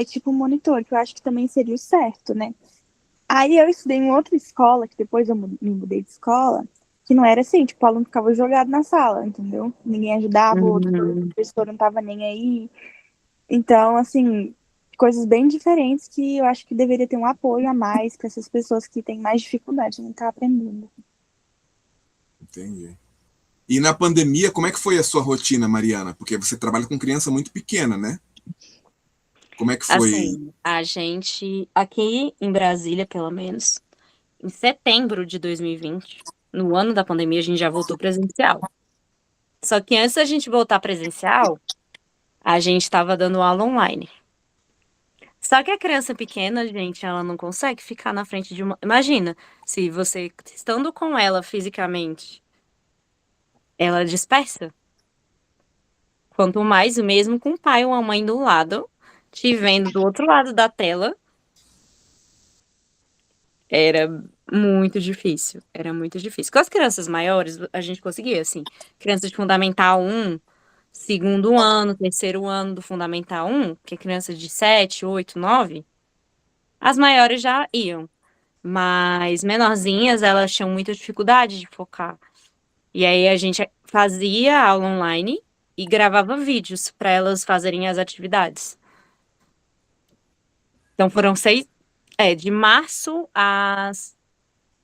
Tipo um monitor, que eu acho que também seria o certo, né? Aí eu estudei em outra escola, que depois eu me mudei de escola, que não era assim, tipo, o aluno ficava jogado na sala, entendeu? Ninguém ajudava, o outro Hum, professor não tava nem aí. Então, assim, coisas bem diferentes que eu acho que deveria ter um apoio a mais para essas pessoas que têm mais dificuldade em estar aprendendo. Entendi. E na pandemia, como é que foi a sua rotina, Mariana? Porque você trabalha com criança muito pequena, né? Como é que foi? assim, a gente, aqui em Brasília, pelo menos, em setembro de 2020, no ano da pandemia, a gente já voltou presencial. Só que antes da gente voltar presencial, a gente estava dando aula online. Só que a criança pequena, gente, ela não consegue ficar na frente de uma. Imagina, se você, estando com ela fisicamente, ela dispersa. Quanto mais, mesmo com o pai ou a mãe do lado, te vendo do outro lado da tela, era muito difícil. Era muito difícil. Com as crianças maiores, a gente conseguia, assim. Criança de Fundamental 1, segundo ano, terceiro ano do Fundamental 1, que é criança de 7, 8, 9, as maiores já iam. Mas menorzinhas, elas tinham muita dificuldade de focar. E aí a gente fazia aula online e gravava vídeos para elas fazerem as atividades. Então foram de março a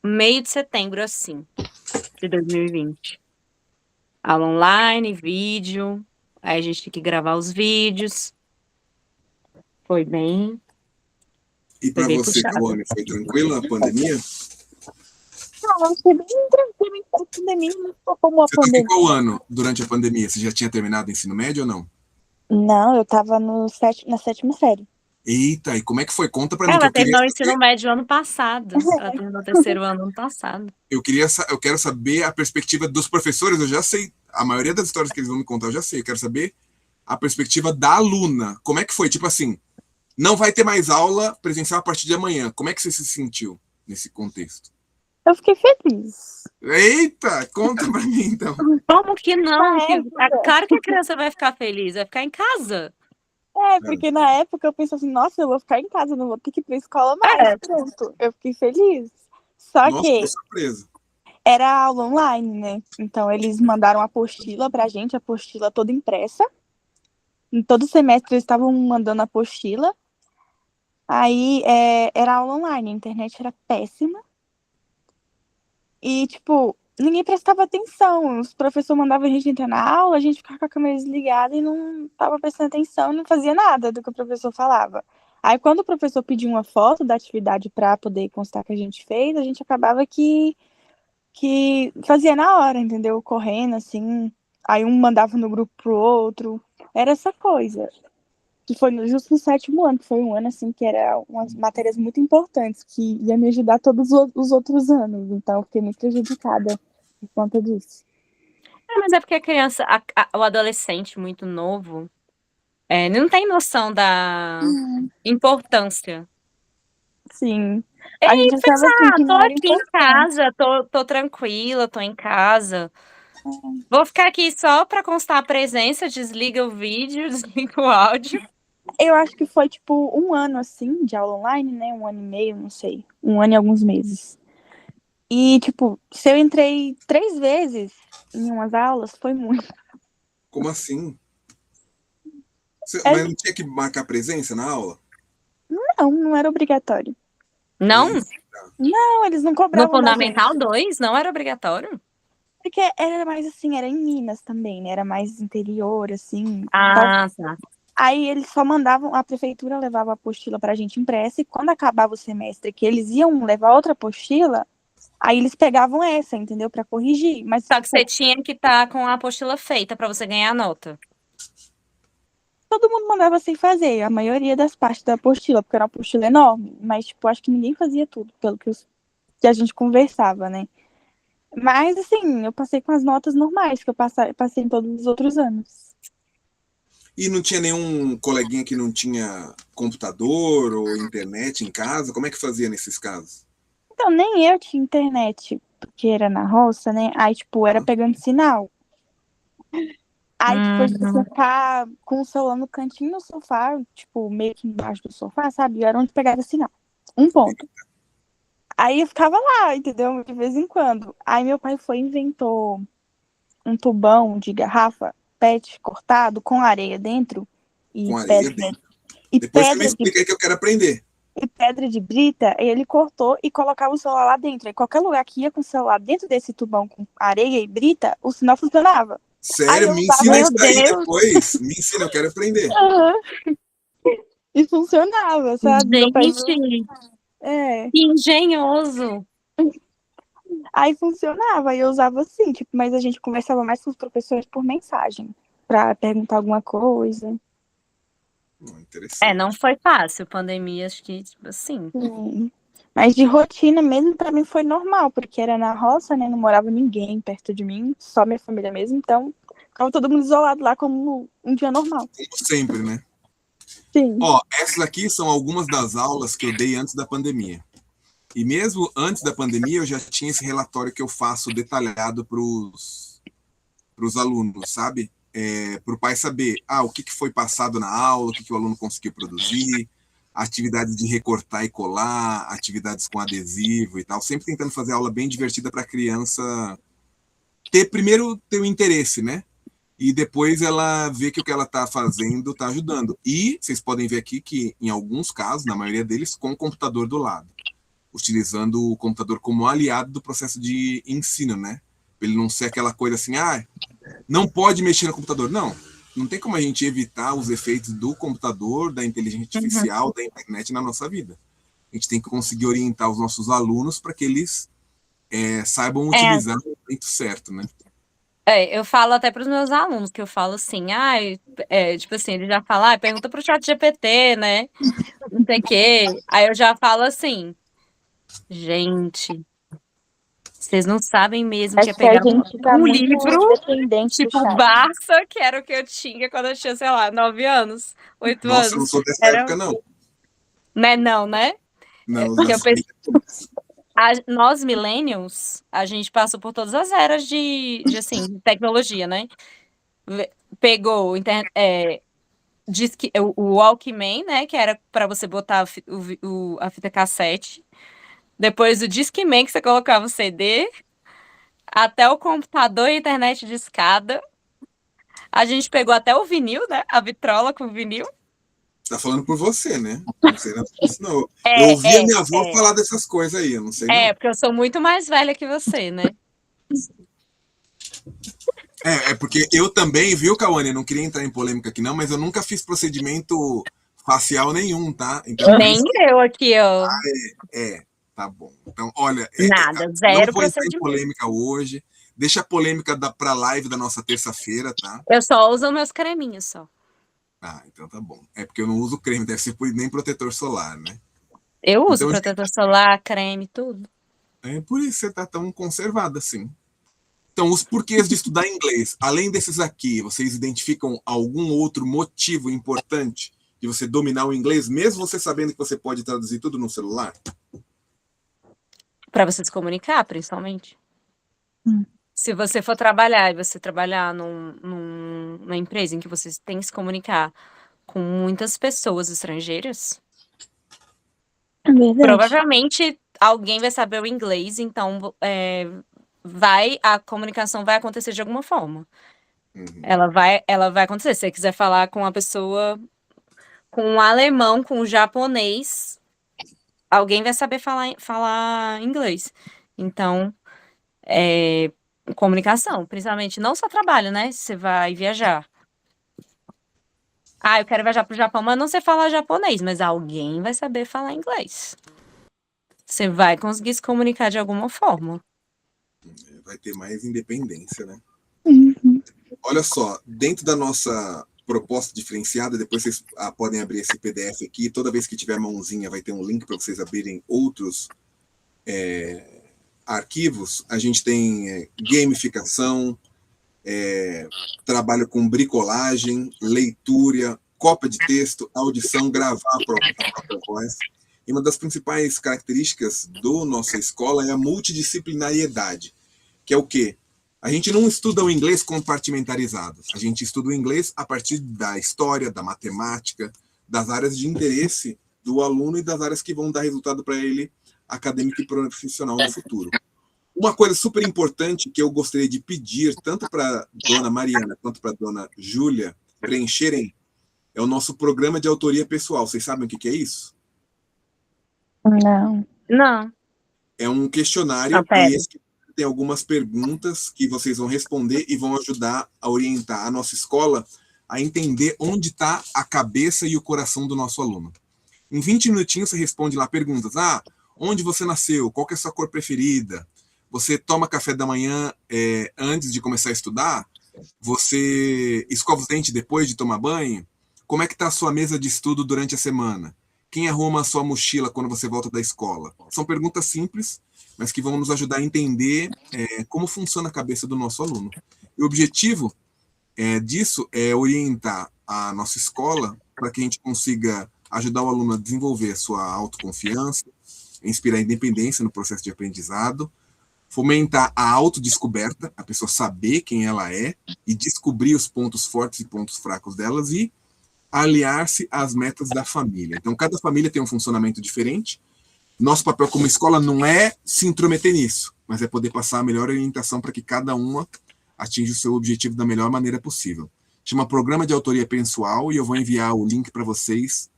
meio de setembro, assim, de 2020. Aula online, vídeo, aí a gente tinha que gravar os vídeos. Foi bem, E foi para bem você, puxado. Cauane, foi tranquilo a pandemia? Não, eu achei bem tranquilo, a pandemia não foi como a Você estava em pandemia. qual ano durante a pandemia? Você já tinha terminado o ensino médio ou não? Não, eu tava no na sétima série. Eita, e como é que foi? Conta para mim que Ela terminou o ensino médio ano passado. Ela terminou o terceiro ano passado. eu quero saber a perspectiva dos professores. Eu já sei a maioria das histórias que eles vão me contar, eu já sei. Eu quero saber a perspectiva da aluna. Como é que foi? Tipo assim, não vai ter mais aula presencial a partir de amanhã. Como é que você se sentiu nesse contexto? Eu fiquei feliz. Eita, conta pra mim então. Como que não? Na época, Claro que a criança vai ficar feliz, vai ficar em casa. porque na época eu pensei assim, nossa, eu vou ficar em casa, não vou ter que ir pra escola mais. É, Pronto, eu fiquei feliz. Só Nossa, tô que surpresa. era aula online, né? Então eles mandaram a apostila pra gente, a apostila toda impressa. Em todo semestre eles estavam mandando a apostila. Aí era aula online, a internet era péssima. E, tipo, ninguém prestava atenção. Os professores mandavam a gente entrar na aula, a gente ficava com a câmera desligada e não tava prestando atenção, não fazia nada do que o professor falava. Aí, quando o professor pediu uma foto da atividade para poder constar que a gente fez, a gente acabava que fazia na hora, entendeu? Correndo, assim. Aí um mandava no grupo pro outro. Era essa coisa. Que foi justo no sétimo ano, que foi um ano assim que era umas matérias muito importantes, que ia me ajudar todos os outros anos. Então eu fiquei muito prejudicada por conta disso. mas é porque a criança, o adolescente muito novo, não tem noção da importância. Sim. A Ele gente pensa, achava assim que tô não era aqui em importante. casa, tô tranquila, tô em casa. Vou ficar aqui só para constar a presença, desliga o vídeo, desliga o áudio. Eu acho que foi tipo um ano assim de aula online, né? Um ano e meio, não sei. Um ano e alguns meses. E, tipo, se eu entrei 3 vezes em umas aulas, foi muito. Como assim? É, Mas não tinha que marcar presença na aula? não era obrigatório. Não, Não, eles não no cobravam da gente. Fundamental 2 não era obrigatório. Porque era mais assim, era em Minas também, né? Era mais interior, assim. Tal. Ah, tá. Aí eles só mandavam, a prefeitura levava a apostila pra gente impressa, e quando acabava o semestre que eles iam levar outra apostila, aí eles pegavam essa, entendeu? Pra corrigir. Mas, Só que tipo, você tinha que estar com a apostila feita para você ganhar a nota. todo mundo mandava sem fazer, a maioria das partes da apostila, porque era uma apostila enorme. Mas, tipo, acho que ninguém fazia tudo, pelo que a gente conversava, né? Mas, assim, eu passei com as notas normais que eu passei em todos os outros anos. E não tinha nenhum coleguinha que não tinha computador ou internet em casa? Como é que fazia nesses casos? Então, nem eu tinha internet, porque era na roça, né? Aí, tipo, era pegando sinal. Aí, tipo, a gente ia Hum, ficar com o celular no cantinho do sofá, tipo, meio que embaixo do sofá, sabe? Era onde pegava sinal. Um ponto. Aí eu ficava lá, entendeu? De vez em quando. Aí meu pai foi e inventou um tubão de garrafa PET cortado com areia dentro e Com areia dentro. Depois você me pedra de explica aí que eu quero aprender. e pedra de brita, e ele cortou e colocava o celular lá dentro. Aí qualquer lugar que ia com o celular dentro desse tubão com areia e brita, o sinal funcionava. Aí Sério, eu me usava. ensina Meu isso daí Deus, depois. Me ensina, eu quero aprender. Aham. E funcionava, sabe? Meu pai. gente, É. que engenhoso. Aí funcionava, e eu usava assim, tipo, mas a gente conversava mais com os professores por mensagem, pra perguntar alguma coisa. Não Interessante. foi fácil, pandemia, acho que, tipo assim. Sim. Mas de rotina mesmo, pra mim foi normal, porque era na roça, né? Não morava ninguém perto de mim, só minha família mesmo, então ficava todo mundo isolado lá como um dia normal. Como sempre, né? Sim. Ó, essas aqui são algumas das aulas que eu dei antes da pandemia. E mesmo antes da pandemia, eu já tinha esse relatório que eu faço detalhado para os alunos, sabe? Para o pai saber o que foi passado na aula, o que o aluno conseguiu produzir, atividades de recortar e colar, atividades com adesivo e tal. Sempre tentando fazer aula bem divertida para a criança primeiro ter o interesse, né? E depois ela vê que o que ela está fazendo está ajudando. E vocês podem ver aqui que, em alguns casos, na maioria deles, com o computador do lado, utilizando o computador como aliado do processo de ensino, né? Pra ele não ser aquela coisa assim, não pode mexer no computador. Não, não tem como a gente evitar os efeitos do computador, da inteligência Uhum. artificial, da internet na nossa vida. A gente tem que conseguir orientar os nossos alunos para que eles saibam É, utilizar o momento certo, né? eu falo até para os meus alunos, que eu falo assim, tipo assim, ele já fala, pergunta pro chat GPT, né? Não sei o quê. Aí eu já falo assim, gente, vocês não sabem mesmo que é Acho que a pegar gente tá um muito livro, dependente do tipo chat. Barça, que era o que eu tinha quando eu tinha, sei lá, 9 anos, 8 Nossa, eu não anos. sou dessa Era, época, não. né, não, né? Não, Porque já eu sei. nós millennials, a gente passou por todas as eras assim, de tecnologia, né? Pegou o Walkman, né? Que era para você botar a fita cassete. Depois o Discman, que você colocava o CD. Até o computador e a internet de escada. A gente pegou até o vinil, né? A vitrola com vinil. Tá falando por você, né? Não sei nada disso, não. Eu É, ouvia é, minha avó é. falar dessas coisas aí, eu não sei, não. Porque eu sou muito mais velha que você, né? É porque eu também, viu, Cauane? Não queria entrar em polêmica aqui, não, mas eu nunca fiz procedimento facial nenhum, tá? Então é por Nem isso que. eu aqui, ó. Tá bom. Então, olha, Nada, não zero vou entrar em procedimento. polêmica hoje. Deixa a polêmica pra live da nossa terça-feira, tá? Eu só uso meus creminhos só. Então tá bom. É porque eu não uso creme, deve ser nem protetor solar, né? Eu uso Então, protetor solar, creme, tudo. é por isso que você tá tão conservada assim. Então, os porquês de estudar inglês, além desses aqui, vocês identificam algum outro motivo importante de você dominar o inglês, mesmo você sabendo que você pode traduzir tudo no celular? Para você se comunicar, principalmente. Se você for trabalhar e você trabalhar numa empresa em que você tem que se comunicar com muitas pessoas estrangeiras, É verdade. provavelmente alguém vai saber o inglês, então a comunicação vai acontecer de alguma forma. Uhum. Ela vai acontecer. Se você quiser falar com uma pessoa, com um alemão, com um japonês, alguém vai saber falar inglês. Então, comunicação, principalmente, não só trabalho, né? Você vai viajar. Eu quero viajar pro Japão, mas não sei falar japonês, mas alguém vai saber falar inglês. Você vai conseguir se comunicar de alguma forma. Vai ter mais independência, né? Uhum. Olha só, dentro da nossa proposta diferenciada, depois vocês podem abrir esse PDF aqui, toda vez que tiver mãozinha vai ter um link para vocês abrirem outros arquivos. A gente tem gamificação, trabalho com bricolagem, leitura, cópia de texto, audição, gravar a própria voz. E uma das principais características do nossa escola é a multidisciplinariedade, que é o quê? A gente não estuda o inglês compartimentarizado. A gente estuda o inglês a partir da história, da matemática, das áreas de interesse do aluno e das áreas que vão dar resultado para ele acadêmica e profissional no futuro. Uma coisa super importante que eu gostaria de pedir, tanto para dona Mariana quanto para dona Júlia preencherem, é o nosso programa de autoria pessoal. Vocês sabem o que é isso? Não. Não. É um questionário e esse tem algumas perguntas que vocês vão responder e vão ajudar a orientar a nossa escola a entender onde está a cabeça e o coração do nosso aluno. Em 20 minutinhos você responde lá perguntas. Onde você nasceu? Qual que é a sua cor preferida? Você toma café da manhã antes de começar a estudar? Você escova os dentes depois de tomar banho? Como é que está a sua mesa de estudo durante a semana? Quem arruma a sua mochila quando você volta da escola? São perguntas simples, mas que vão nos ajudar a entender como funciona a cabeça do nosso aluno. E o objetivo disso é orientar a nossa escola para que a gente consiga ajudar o aluno a desenvolver a sua autoconfiança, inspirar a independência no processo de aprendizado, fomentar a autodescoberta, a pessoa saber quem ela é e descobrir os pontos fortes e pontos fracos delas e aliar-se às metas da família. Então, cada família tem um funcionamento diferente. Nosso papel como escola não é se intrometer nisso, mas é poder passar a melhor orientação para que cada uma atinja o seu objetivo da melhor maneira possível. Chama Programa de Autoria Pessoal e eu vou enviar o link para vocês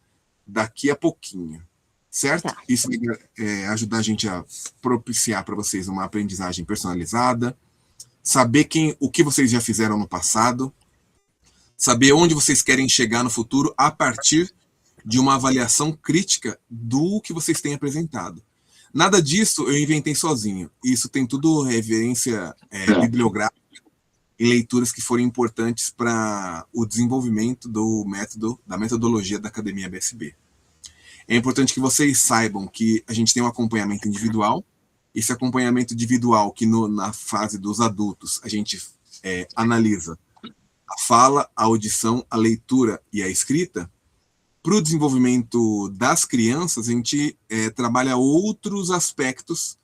daqui a pouquinho. Certo? Tá. Isso vai ajudar a gente a propiciar para vocês uma aprendizagem personalizada, saber o que vocês já fizeram no passado, saber onde vocês querem chegar no futuro a partir de uma avaliação crítica do que vocês têm apresentado. Nada disso eu inventei sozinho. Isso tem tudo referência bibliográfica e leituras que foram importantes para o desenvolvimento da metodologia da Academia BSB. É importante que vocês saibam que a gente tem um acompanhamento individual. Esse acompanhamento individual que na fase dos adultos a gente analisa a fala, a audição, a leitura e a escrita. Para o desenvolvimento das crianças, a gente trabalha outros aspectos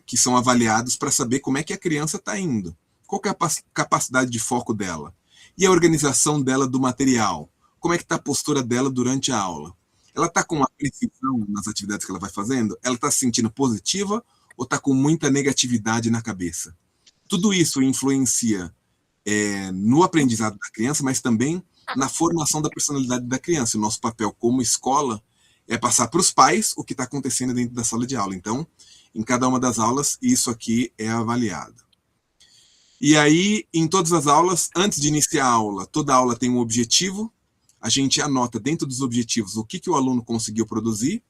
que são avaliados para saber como é que a criança está indo. Qual que é a capacidade de foco dela? E a organização dela do material? Como é que está a postura dela durante a aula? Ela está com uma precisão nas atividades que ela vai fazendo? Ela está se sentindo positiva ou está com muita negatividade na cabeça? Tudo isso influencia no aprendizado da criança, mas também na formação da personalidade da criança. O nosso papel como escola é passar para os pais o que está acontecendo dentro da sala de aula. Então, em cada uma das aulas, isso aqui é avaliado. E aí, em todas as aulas, antes de iniciar a aula, toda aula tem um objetivo, a gente anota dentro dos objetivos o que o aluno conseguiu produzir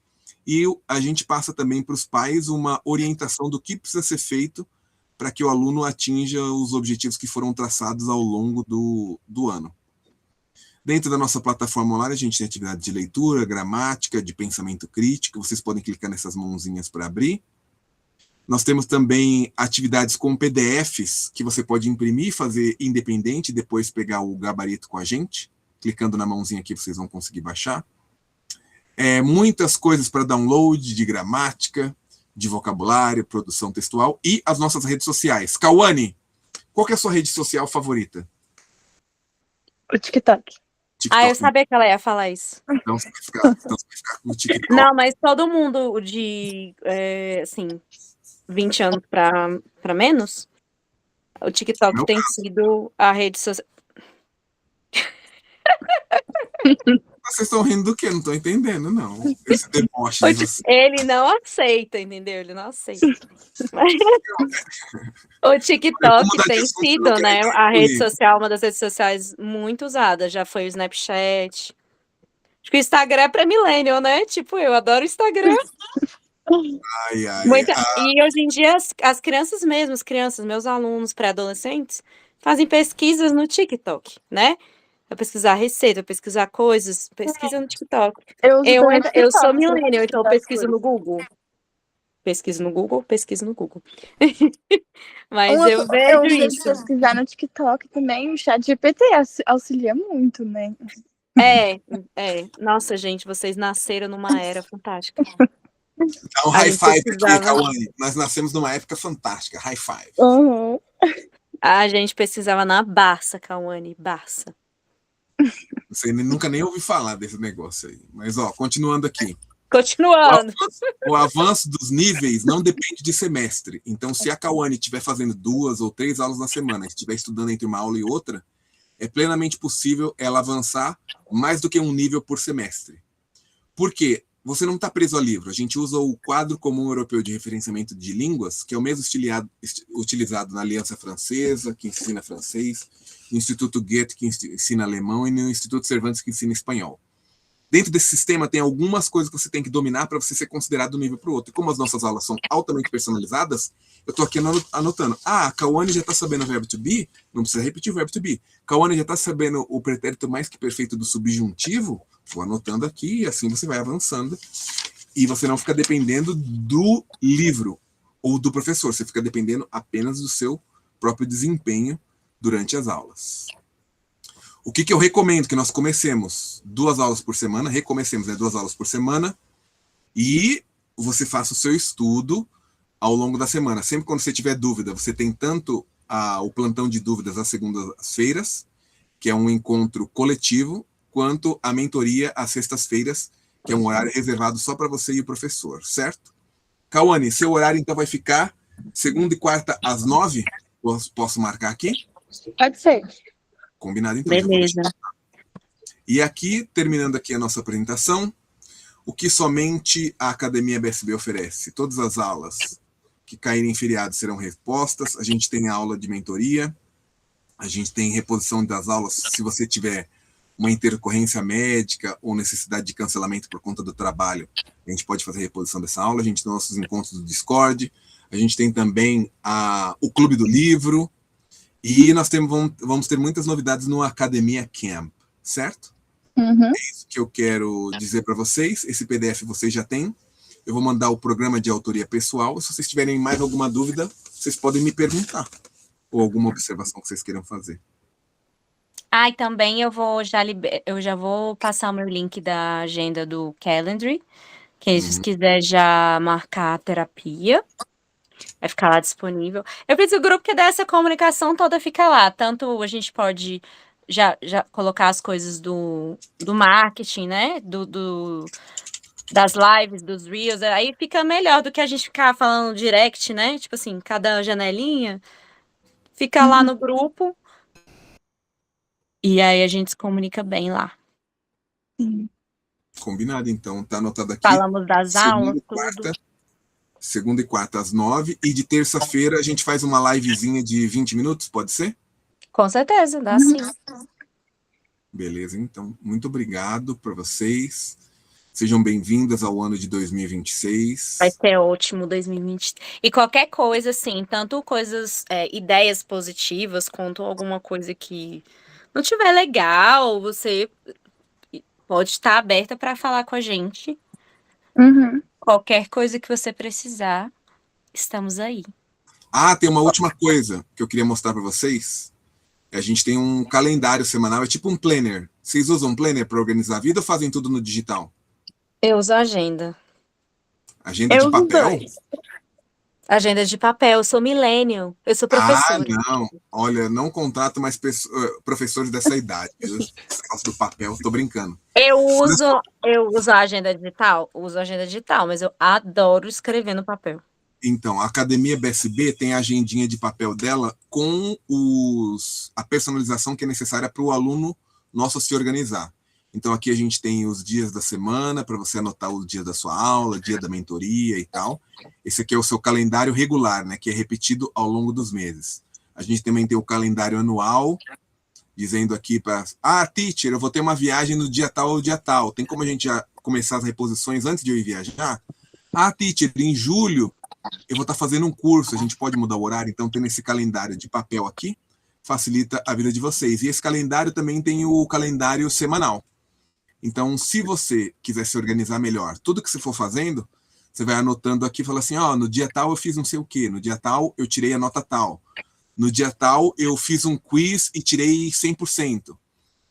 e a gente passa também para os pais uma orientação do que precisa ser feito para que o aluno atinja os objetivos que foram traçados ao longo do ano. Dentro da nossa plataforma online, a gente tem atividade de leitura, gramática, de pensamento crítico, vocês podem clicar nessas mãozinhas para abrir. Nós temos também atividades com PDFs, que você pode imprimir, fazer independente, e depois pegar o gabarito com a gente. Clicando na mãozinha aqui, vocês vão conseguir baixar. Muitas coisas para download de gramática, de vocabulário, produção textual e as nossas redes sociais. Cauane, qual que é a sua rede social favorita? O TikTok. Eu sabia que ela ia falar isso. Então você vai ficar com o TikTok. Não, mas todo mundo de, 20 anos para menos, o TikTok tem sido a rede social. Vocês estão rindo do quê? Não estou entendendo, não. Esse deboche. Ele não aceita, entendeu? Ele não aceita. O TikTok tem sido, né, a rede social, uma das redes sociais muito usada. Já foi o Snapchat. Acho que o Instagram é para millennial, né? Tipo, eu adoro o Instagram. E hoje em dia as crianças mesmo, meus alunos pré-adolescentes, fazem pesquisas no TikTok, né? Vai pesquisar receita, pesquisar coisas, pesquisa no TikTok. Eu sou millennial, então eu pesquiso no Google. Pesquiso no Google. Mas eu vejo isso. Pesquisar no TikTok também, o ChatGPT auxilia muito, né? Nossa, gente, vocês nasceram numa era fantástica. Então, high five aqui, Cauane. Nós nascemos numa época fantástica. High five. Uhum. A gente pesquisava na Barça, Cauane, Barça. Você nunca nem ouvi falar desse negócio aí. Mas, continuando aqui. Continuando. O avanço dos níveis não depende de semestre. Então, se a Cauane estiver fazendo 2 ou 3 aulas na semana, estiver estudando entre uma aula e outra, é plenamente possível ela avançar mais do que um nível por semestre. Por quê? Você não está preso ao livro. A gente usa o Quadro Comum Europeu de Referenciamento de Línguas, que é o mesmo utilizado na Aliança Francesa, que ensina francês, no Instituto Goethe, que ensina alemão, e no Instituto Cervantes, que ensina espanhol. Dentro desse sistema tem algumas coisas que você tem que dominar para você ser considerado de um nível para o outro. E como as nossas aulas são altamente personalizadas, eu estou aqui anotando. A Cauane já está sabendo o verbo to be, não precisa repetir o verbo to be. Cauane já está sabendo o pretérito mais que perfeito do subjuntivo, vou anotando aqui e assim você vai avançando. E você não fica dependendo do livro ou do professor, você fica dependendo apenas do seu próprio desempenho durante as aulas. O que eu recomendo? Que nós comecemos 2 aulas por semana, recomecemos 2 aulas por semana, e você faça o seu estudo ao longo da semana. Sempre quando você tiver dúvida, você tem tanto o plantão de dúvidas às segundas-feiras, que é um encontro coletivo, quanto a mentoria às sextas-feiras, que é um horário reservado só para você e o professor, certo? Cauane, seu horário então vai ficar segunda e quarta às 9? Posso marcar aqui? Pode ser. Combinado, então. Beleza. E aqui, terminando aqui a nossa apresentação, o que somente a Academia BSB oferece? Todas as aulas que caírem em feriado serão repostas, a gente tem aula de mentoria, a gente tem reposição das aulas se você tiver uma intercorrência médica ou necessidade de cancelamento por conta do trabalho, a gente pode fazer reposição dessa aula, a gente tem nossos encontros do Discord, a gente tem também o Clube do Livro, e nós vamos ter muitas novidades no Academia Camp, certo? Uhum. É isso que eu quero dizer para vocês. Esse PDF vocês já têm. Eu vou mandar o programa de autoria pessoal. Se vocês tiverem mais alguma dúvida, vocês podem me perguntar. Ou alguma observação que vocês queiram fazer. E também eu já vou passar o meu link da agenda do Calendly, que se quiser já marcar a terapia, vai ficar lá disponível. Eu fiz o grupo que dá essa comunicação toda, fica lá. Tanto a gente pode já colocar as coisas do marketing, né? Das lives, dos reels, aí fica melhor do que a gente ficar falando direct, né? Tipo assim, cada janelinha fica lá no grupo e aí a gente se comunica bem lá. Combinado, então. Tá anotado aqui. Falamos das aulas, tudo. Segunda e quarta às 9, e de terça-feira a gente faz uma livezinha de 20 minutos, pode ser? Com certeza, dá sim. Beleza, então. Muito obrigado para vocês. Sejam bem-vindas ao ano de 2026. Vai ser ótimo 2020. E qualquer coisa, assim, tanto coisas, ideias positivas, quanto alguma coisa que não tiver legal, você pode estar aberta para falar com a gente. Uhum. Qualquer coisa que você precisar, estamos aí. Tem uma última coisa que eu queria mostrar para vocês. A gente tem um calendário semanal, é tipo um planner. Vocês usam um planner para organizar a vida ou fazem tudo no digital? Eu uso agenda. Agenda de papel? Agenda de papel, eu sou millennial, eu sou professora. Não. Olha, não contrato mais professores dessa idade. Esse negócio do papel, tô brincando. Eu uso a agenda digital? Uso a agenda digital, mas eu adoro escrever no papel. Então, a Academia BSB tem a agendinha de papel dela com a personalização que é necessária para o aluno nosso se organizar. Então, aqui a gente tem os dias da semana, para você anotar os dias da sua aula, dia da mentoria e tal. Esse aqui é o seu calendário regular, né, que é repetido ao longo dos meses. A gente também tem o calendário anual, dizendo aqui para... teacher, eu vou ter uma viagem no dia tal ou dia tal. Tem como a gente já começar as reposições antes de eu ir viajar? Teacher, em julho eu vou estar fazendo um curso, a gente pode mudar o horário, então tendo esse calendário de papel aqui, facilita a vida de vocês. E esse calendário também tem o calendário semanal. Então, se você quiser se organizar melhor, tudo que você for fazendo, você vai anotando aqui e fala assim, no dia tal eu fiz não sei o quê, no dia tal eu tirei a nota tal, no dia tal eu fiz um quiz e tirei 100%.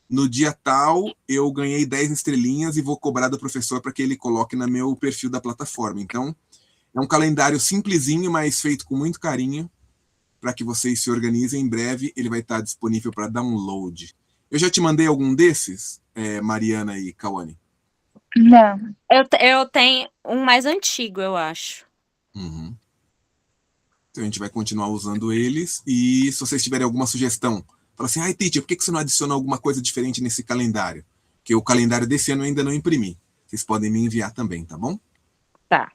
No dia tal eu ganhei 10 estrelinhas e vou cobrar do professor para que ele coloque no meu perfil da plataforma. Então, é um calendário simplesinho, mas feito com muito carinho, para que vocês se organizem. Em breve ele vai estar disponível para download. Eu já te mandei algum desses, Mariana e Cauane? Não. Eu tenho um mais antigo, eu acho. Uhum. Então a gente vai continuar usando eles. E se vocês tiverem alguma sugestão, fala assim, ai, teacher, por que você não adiciona alguma coisa diferente nesse calendário? Porque o calendário desse ano eu ainda não imprimi. Vocês podem me enviar também, tá bom? Tá.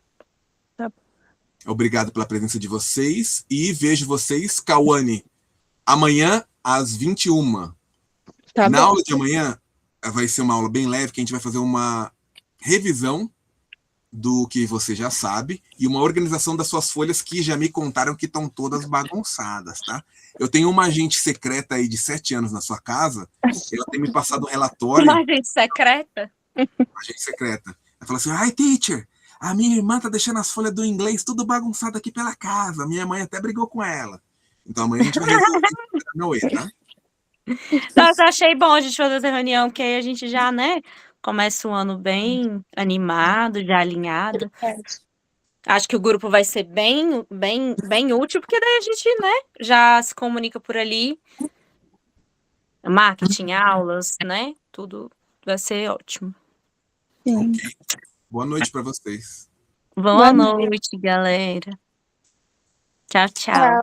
Obrigado pela presença de vocês. E vejo vocês, Cauane, amanhã às 21h. Tá Na bom. aula de amanhã vai ser uma aula bem leve, que a gente vai fazer uma revisão do que você já sabe e uma organização das suas folhas que já me contaram que estão todas bagunçadas, tá? Eu tenho uma agente secreta aí de 7 anos na sua casa, ela tem me passado um relatório. Uma agente secreta? Uma agente secreta. Ela falou assim, ai, teacher, a minha irmã tá deixando as folhas do inglês tudo bagunçado aqui pela casa. Minha mãe até brigou com ela. Então amanhã a gente vai resolver isso, não é, tá? Nossa, eu achei bom a gente fazer essa reunião, porque aí a gente já, né, começa o ano bem animado, já alinhado. Acho que o grupo vai ser bem útil, porque daí a gente, né, já se comunica por ali. Marketing, aulas, né, tudo vai ser ótimo. Sim. Ok. Boa noite para vocês. Boa noite, galera. Tchau, tchau. Tchau.